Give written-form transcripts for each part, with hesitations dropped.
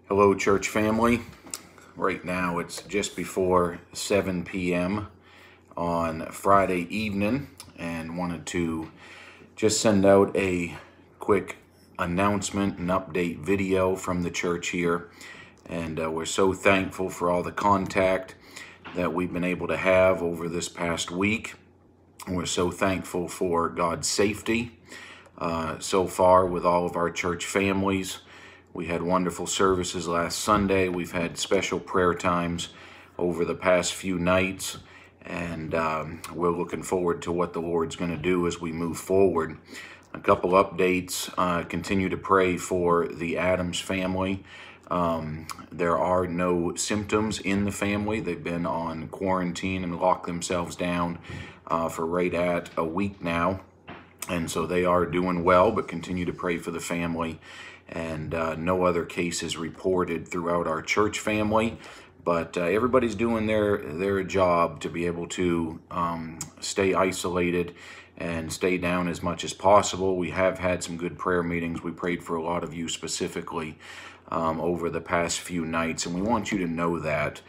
Hello, church family. Right now it's just before 7 p.m. on Friday evening, and wanted to just send out a quick announcement and update video from the church here. And we're so thankful for all the contact that we've been able to have over this past week. And we're so thankful for God's safety so far with all of our church families. We had wonderful services last Sunday. We've had special prayer times over the past few nights, and we're looking forward to what the Lord's going to do as we move forward. A couple updates. Continue to pray for the Adams family. There are no symptoms in the family. They've been on quarantine and locked themselves down for right at a week now. And so they are doing well, but continue to pray for the family. And no other cases reported throughout our church family. But everybody's doing their job to be able to stay isolated and stay down as much as possible. We have had some good prayer meetings. We prayed for a lot of you specifically over the past few nights, and we want you to know that.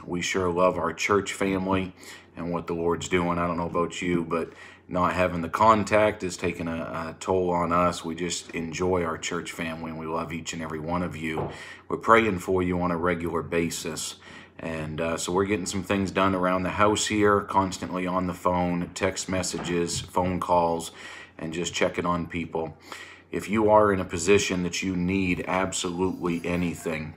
We sure love our church family and what the Lord's doing. I don't know about you, but not having the contact is taking a toll on us. We just enjoy our church family, and we love each and every one of you. We're praying for you on a regular basis. And so we're getting some things done around the house here, constantly on the phone, text messages, phone calls, and just checking on people. If you are in a position that you need absolutely anything,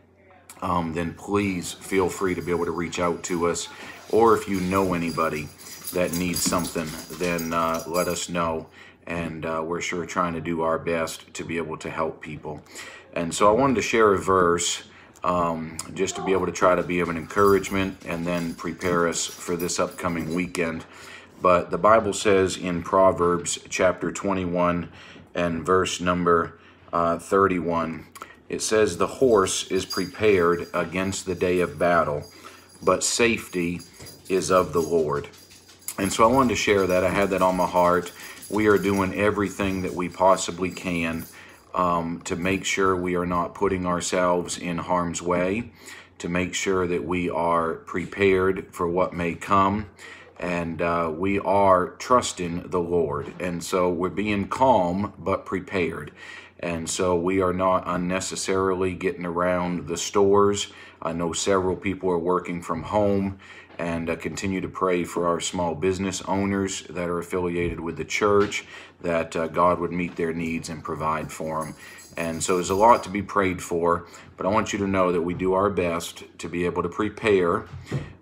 then please feel free to be able to reach out to us. Or if you know anybody that needs something, then let us know. And we're sure trying to do our best to be able to help people. And so I wanted to share a verse just to be able to try to be of an encouragement and then prepare us for this upcoming weekend. But the Bible says in Proverbs chapter 21 and verse number 31, it says, "The horse is prepared against the day of battle, but safety is of the Lord." And so I wanted to share that. I had that on my heart. We are doing everything that we possibly can to make sure we are not putting ourselves in harm's way, to make sure that we are prepared for what may come, and we are trusting the Lord. And so we're being calm but prepared. And so we are not unnecessarily getting around the stores. I know several people are working from home, and continue to pray for our small business owners that are affiliated with the church, that God would meet their needs and provide for them. And so there's a lot to be prayed for, but I want you to know that we do our best to be able to prepare,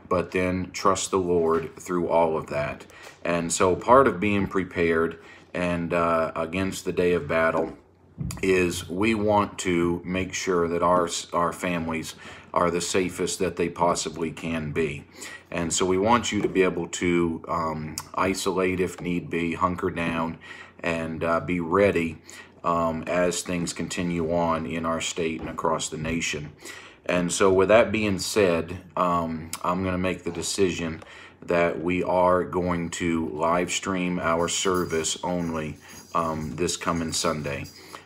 but then trust the Lord through all of that. And so part of being prepared and against the day of battle is we want to make sure that our families are the safest that they possibly can be. And so we want you to be able to isolate if need be, hunker down, and be ready as things continue on in our state and across the nation. And so with that being said, I'm going to make the decision that we are going to live stream our service only this coming Sunday.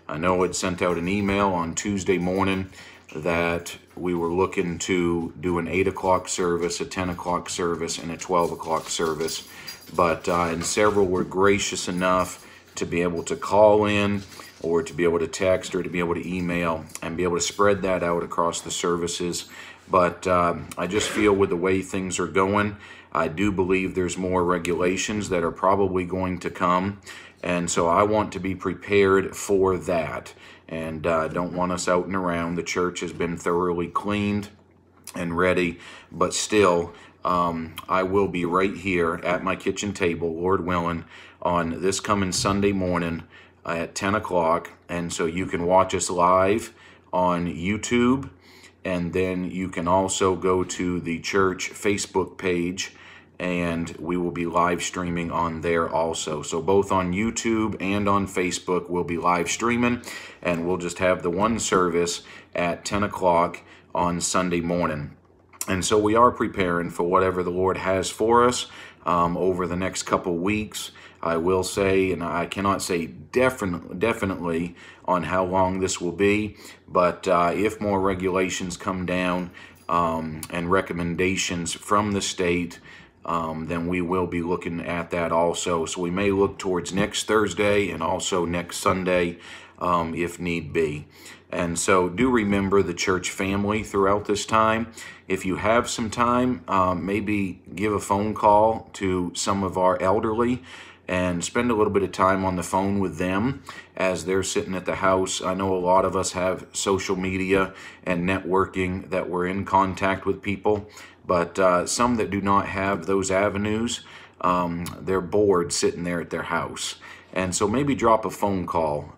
I know it sent out an email on Tuesday morning that we were looking to do an 8 o'clock service, a 10 o'clock service, and a 12 o'clock service. But and several were gracious enough to be able to call in or to be able to text or to be able to email and be able to spread that out across the services. But I just feel with the way things are going, I do believe there's more regulations that are probably going to come. And so I want to be prepared for that, and don't want us out and around. The church has been thoroughly cleaned and ready, but still I will be right here at my kitchen table, Lord willing, on this coming Sunday morning at 10 o'clock. And so you can watch us live on YouTube, and then you can also go to the church Facebook page, and we will be live streaming on there also. So both on YouTube and on Facebook, we'll be live streaming, and we'll just have the one service at 10 o'clock on Sunday morning. And so we are preparing for whatever the Lord has for us over the next couple weeks. I will say, and I cannot say definitely on how long this will be, but if more regulations come down and recommendations from the state, then we will be looking at that also. So we may look towards next Thursday and also next Sunday if need be. And so do remember the church family throughout this time. If you have some time, maybe give a phone call to some of our elderly and spend a little bit of time on the phone with them as they're sitting at the house. I know a lot of us have social media and networking that we're in contact with people, but some that do not have those avenues, they're bored sitting there at their house. And so maybe drop a phone call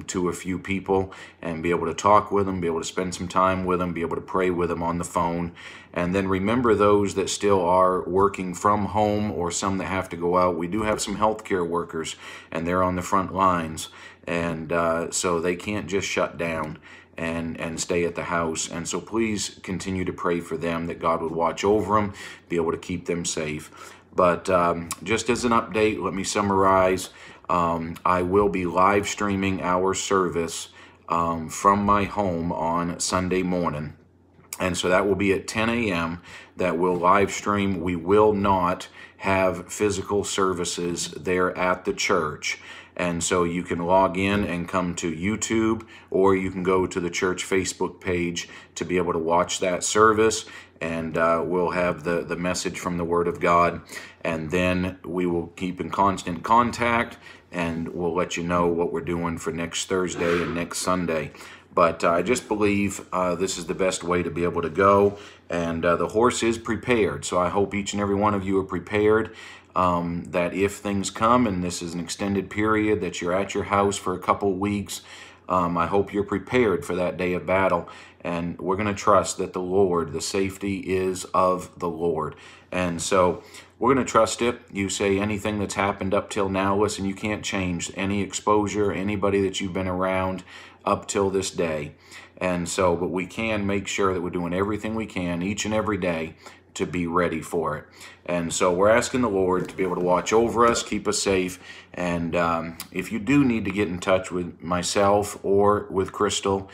to a few people and be able to talk with them, be able to spend some time with them, be able to pray with them on the phone. And then remember those that still are working from home or some that have to go out. We do have some healthcare workers and they're on the front lines. And so they can't just shut down and stay at the house. And so please continue to pray for them, that God would watch over them, be able to keep them safe. But just as an update, let me summarize. I will be live streaming our service from my home on Sunday morning. And so that will be at 10 a.m. that we'll live stream. We will not have physical services there at the church. And so you can log in and come to YouTube, or you can go to the church Facebook page to be able to watch that service. And we'll have the message from the Word of God. And then we will keep in constant contact, and we'll let you know what we're doing for next Thursday and next Sunday. But I just believe this is the best way to be able to go. And the horse is prepared. So I hope each and every one of you are prepared, that if things come, and this is an extended period, that you're at your house for a couple weeks, I hope you're prepared for that day of battle. And we're going to trust that the Lord, the safety is of the Lord. And so we're going to trust it. You say anything that's happened up till now, listen, you can't change any exposure, anybody that you've been around up till this day. And so, but we can make sure that we're doing everything we can each and every day to be ready for it. And so we're asking the Lord to be able to watch over us, keep us safe. And if you do need to get in touch with myself or with Crystal,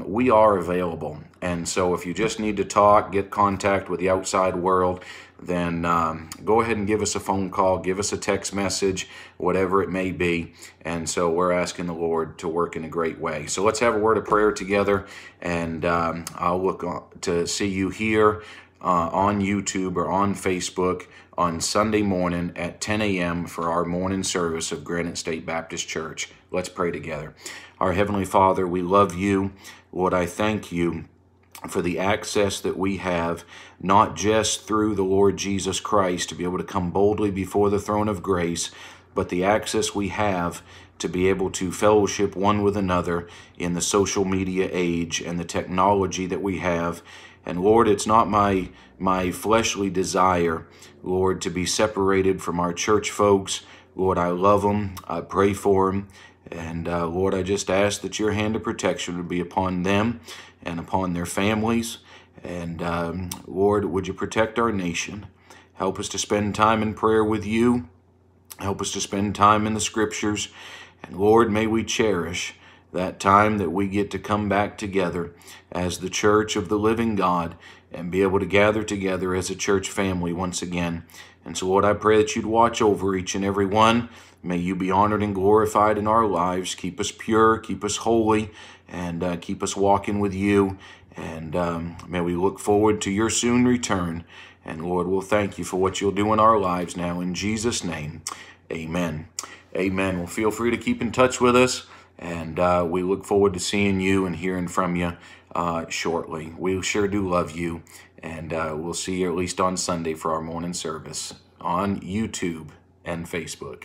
we are available. And so if you just need to talk, get contact with the outside world, then go ahead and give us a phone call, give us a text message, whatever it may be. And so we're asking the Lord to work in a great way. So let's have a word of prayer together, and I'll look to see you here on YouTube or on Facebook on Sunday morning at 10 a.m. for our morning service of Granite State Baptist Church. Let's pray together. Our Heavenly Father, we love you. Lord, I thank you for the access that we have, not just through the Lord Jesus Christ to be able to come boldly before the throne of grace, but the access we have to be able to fellowship one with another in the social media age and the technology that we have. And Lord, it's not my fleshly desire, Lord, to be separated from our church folks. Lord, I love them. I pray for them. And Lord, I just ask that your hand of protection would be upon them and upon their families. And Lord, would you protect our nation? Help us to spend time in prayer with you. Help us to spend time in the scriptures. And Lord, may we cherish that time that we get to come back together as the church of the living God and be able to gather together as a church family once again. And so, Lord, I pray that you'd watch over each and every one. May you be honored and glorified in our lives. Keep us pure, keep us holy, and keep us walking with you. And may we look forward to your soon return. And Lord, we'll thank you for what you'll do in our lives now. In Jesus' name, amen. Amen. Well, feel free to keep in touch with us. And we look forward to seeing you and hearing from you shortly. We sure do love you. And we'll see you at least on Sunday for our morning service on YouTube and Facebook.